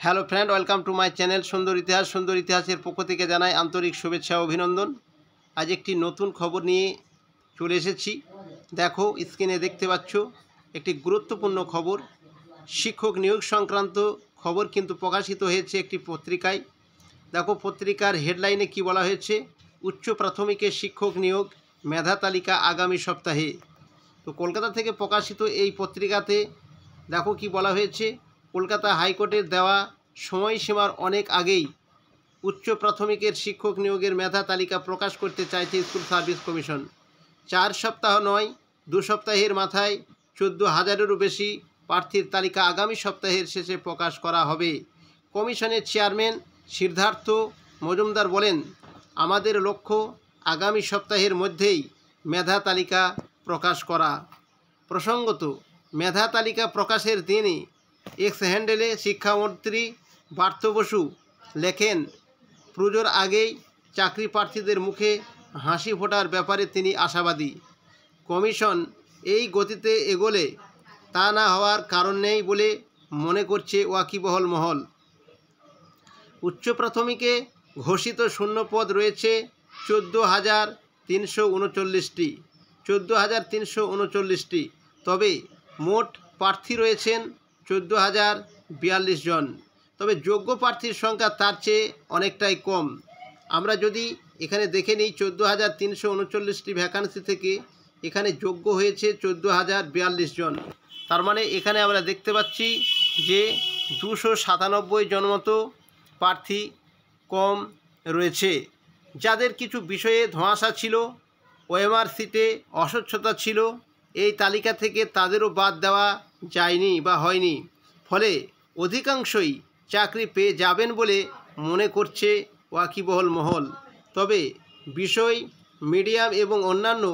Hello friend, welcome to my channel সুন্দর ইতিহাসের পক্ষ থেকে জানাই আন্তরিক শুভেচ্ছা ও অভিনন্দন। আজ একটি নতুন খবর নিয়ে চলে এসেছি। দেখো, স্ক্রিনে দেখতে পাচ্ছ একটি গুরুত্বপূর্ণ খবর। শিক্ষক নিয়োগ সংক্রান্ত খবর কিন্তু প্রকাশিত হয়েছে একটি পত্রিকায়। দেখো, পত্রিকার হেডলাইনে কি বলা হয়েছে: উচ্চ প্রাথমিকের শিক্ষক নিয়োগ মেধা তালিকা আগামী সপ্তাহে। তো কলকাতা থেকে প্রকাশিত এই পত্রিকাতে দেখো কি বলা হয়েছে: কলকাতা হাইকোর্টের দেওয়া সময়সীমার অনেক আগেই উচ্চ প্রাথমিকের শিক্ষক নিয়োগের মেধা তালিকা প্রকাশ করতে চাইছে স্কুল সার্ভিস কমিশন। 4 সপ্তাহ নয়, 2 সপ্তাহের মাথায় 14,000-এরও বেশি প্রার্থীর তালিকা আগামী সপ্তাহের শেষে প্রকাশ করা হবে। কমিশনের চেয়ারম্যান সিদ্ধার্থ মজুমদার বলেন, আমাদের লক্ষ্য আগামী সপ্তাহের মধ্যেই মেধা তালিকা প্রকাশ করা। প্রসঙ্গত, মেধা তালিকা প্রকাশের দিনে এক্স হ্যান্ডেলে শিক্ষামন্ত্রী পার্থ বসু লেখেন, পুজোর আগেই চাকরি প্রার্থীদের মুখে হাসি ফোটার ব্যাপারে তিনি আশাবাদী। কমিশন এই গতিতে এগোলে তা না হওয়ার কারণ নেই বলে মনে করছে ওয়াকিবহল মহল। উচ্চ প্রাথমিকে ঘোষিত শূন্যপদ রয়েছে 14,339টি। 14,339টি, তবে মোট প্রার্থী রয়েছেন 14,042 জন। তবে যোগ্য প্রার্থীর সংখ্যা তার চেয়ে অনেকটাই কম। আমরা যদি এখানে দেখে নিই, 14,339টি ভ্যাকান্সি থেকে এখানে যোগ্য হয়েছে 14,042 জন। তার মানে এখানে আমরা দেখতে পাচ্ছি যে 297 জন মতো প্রার্থী কম রয়েছে। যাদের কিছু বিষয়ে ধোঁয়াশা ছিল, ওএমআর সিটে অস্বচ্ছতা ছিল, এই তালিকা থেকে তাদেরও বাদ দেওয়া যায়নি বা হয়নি। ফলে অধিকাংশই চাকরি পেয়ে যাবেন বলে মনে করছে ওয়াকিবহল মহল। তবে বিষয়, মিডিয়াম এবং অন্যান্য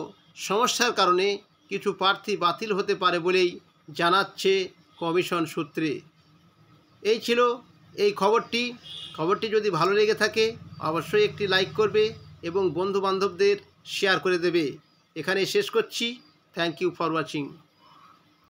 সমস্যার কারণে কিছু প্রার্থী বাতিল হতে পারে বলেই জানাচ্ছে কমিশন সূত্রে। এই ছিল এই খবরটি যদি ভালো লেগে থাকে অবশ্যই একটি লাইক করবে এবং বন্ধু বান্ধবদের শেয়ার করে দেবে। এখানে শেষ করছি। Thank you for watching.